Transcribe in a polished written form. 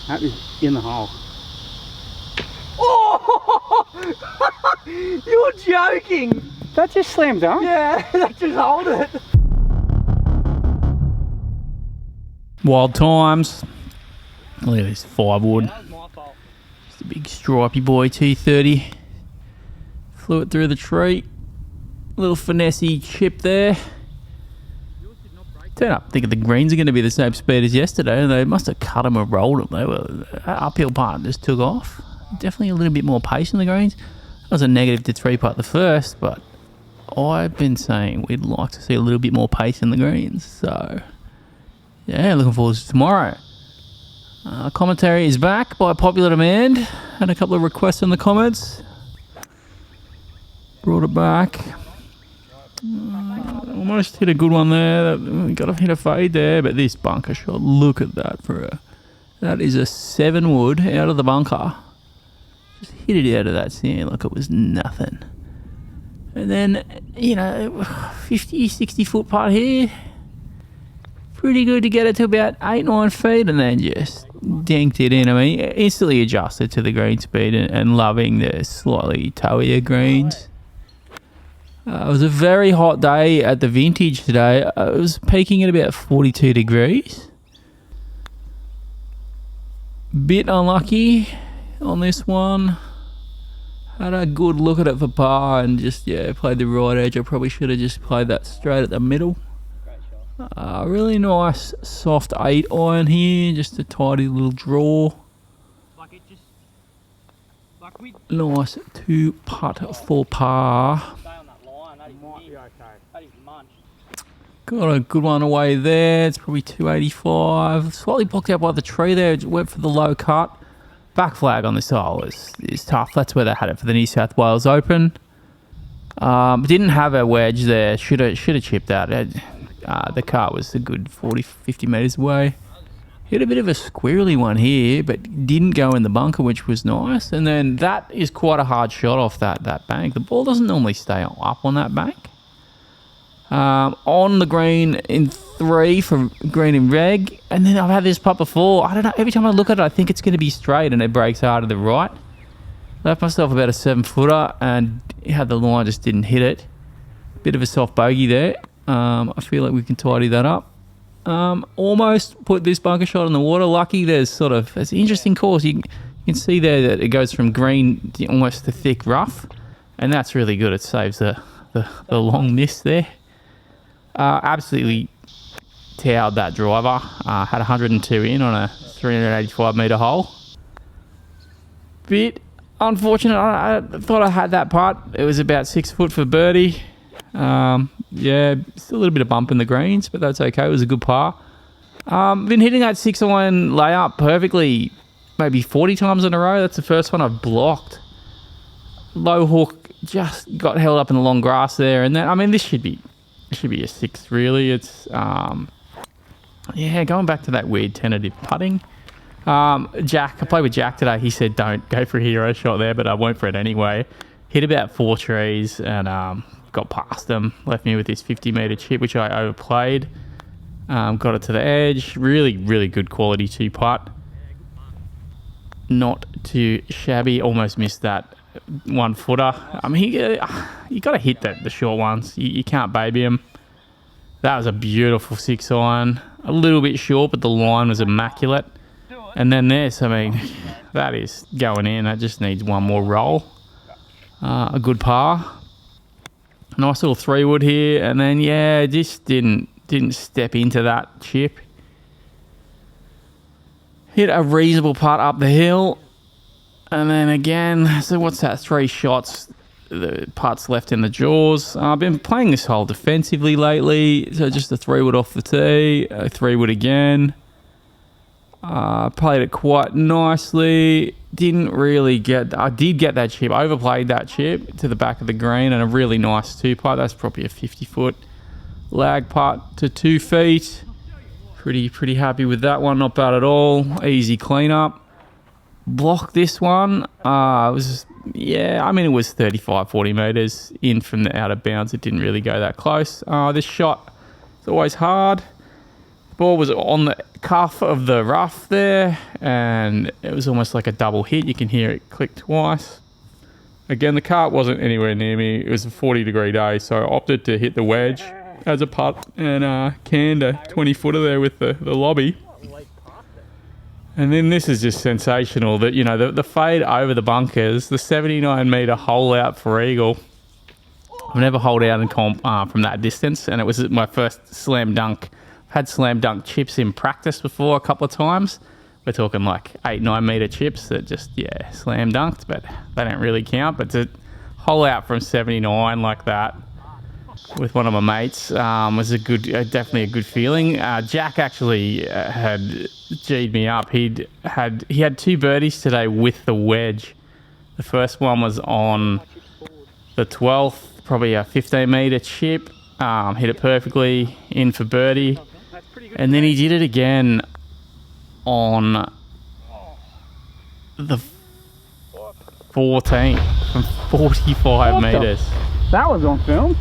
That is in the hole. Oh! You're joking! That just slammed dunk? Yeah, that just hold it. Wild times. Look at this 5-wood. That was my fault. Just a big stripey boy, T30. Flew it through the tree. Little finessey chip there. Turn up thinking the greens are going to be the same speed as yesterday, and they must have cut them or rolled them. They were uphill part just took off. Definitely a little bit more pace in the greens. That was a -3 putt the first, but I've been saying we'd like to see a little bit more pace in the greens. So, yeah, looking forward to tomorrow. Commentary is back by popular demand. Had a couple of requests in the comments. Brought it back. Almost hit a good one there. Got to hit a fade there, but this bunker shot, look at that that is a 7-wood out of the bunker. Just hit it out of that sand like it was nothing. And then, 50, 60 foot putt here. Pretty good to get it to about 8-9 feet, and then just dinked it in. I mean, instantly adjusted to the green speed and loving the slightly towier greens. It was a very hot day at the vintage today. It was peaking at about 42 degrees. Bit unlucky on this one. Had a good look at it for par and just, played the right edge. I probably should have just played that straight at the middle. Really nice soft 8-iron here. Just a tidy little draw. Nice 2-putt for par. Got a good one away there. It's probably 285. Slightly blocked out by the tree there. Went for the low cut. Back flag on this hole is tough. That's where they had it for the New South Wales Open. Didn't have a wedge there. Should have chipped that. The cart was a good 40, 50 metres away. Hit a bit of a squirrely one here, but didn't go in the bunker, which was nice. And then that is quite a hard shot off that bank. The ball doesn't normally stay up on that bank. On the green in 3 for green and reg, and then I've had this putt before. I don't know, every time I look at it I think it's going to be straight and it breaks hard to the right. Left myself about a 7-footer and had the line, just didn't hit it. Bit of a soft bogey there. I feel like we can tidy that up. Almost put this bunker shot in the water. Lucky it's an interesting course. You can see there that it goes from green to almost to thick rough, and that's really good. It saves the long miss there. Absolutely towered that driver. Had 102 in on a 385 metre hole. Bit unfortunate. I thought I had that putt. It was about 6 foot for birdie. Still a little bit of bump in the greens, but that's okay. It was a good par. Been hitting that 6-iron layup perfectly maybe 40 times in a row. That's the first one I've blocked. Low hook, just got held up in the long grass there. And then, this should be a 6 really. It's going back to that weird tentative putting. Jack, I played with Jack today. He said don't go for a hero shot there, but I went for it anyway. Hit about 4 trees and got past them. Left me with this 50-metre chip, which I overplayed. Got it to the edge. Really, really good quality 2-putt. Not too shabby. Almost missed that 1-footer. You got to hit the short ones. You can't baby them. That was a beautiful 6-iron. A little bit short, but the line was immaculate. And then this, that is going in. That just needs one more roll. A good par. Nice little 3-wood here. And then, just didn't step into that chip. Hit a reasonable putt up the hill. And then again, so what's that? 3 shots. The putts left in the jaws. I've been playing this hole defensively lately. So just a 3-wood off the tee. A 3-wood again. Played it quite nicely. Didn't really I did get that chip. Overplayed that chip to the back of the green and a really nice 2-putt. That's probably a 50-foot lag putt to 2 feet. Pretty happy with that one. Not bad at all. Easy cleanup. Blocked this one. It was 35, 40 metres in from the out of bounds. It didn't really go that close. This shot is always hard. Ball was on the cuff of the rough there, and it was almost like a double hit. You can hear it click twice. Again, the cart wasn't anywhere near me. It was a 40-degree day, so I opted to hit the wedge as a putt and canned a 20-footer there with the lobby. And then this is just sensational. That, you know, the fade over the bunkers, the 79-metre hole out for eagle. I've never holed out in comp from that distance, and it was my first slam dunk. I've had slam dunk chips in practice before a couple of times. We're talking like 8-9 metre chips that just, yeah, slam dunked, but they don't really count. But to hole out from 79 like that with one of my mates was a good, definitely a good feeling. Jack actually had G'd me up. He had 2 birdies today with the wedge. The first one was on the 12th, probably a 15-metre chip. Hit it perfectly in for birdie. And then he did it again on the 14th from 45 metres. That was on film.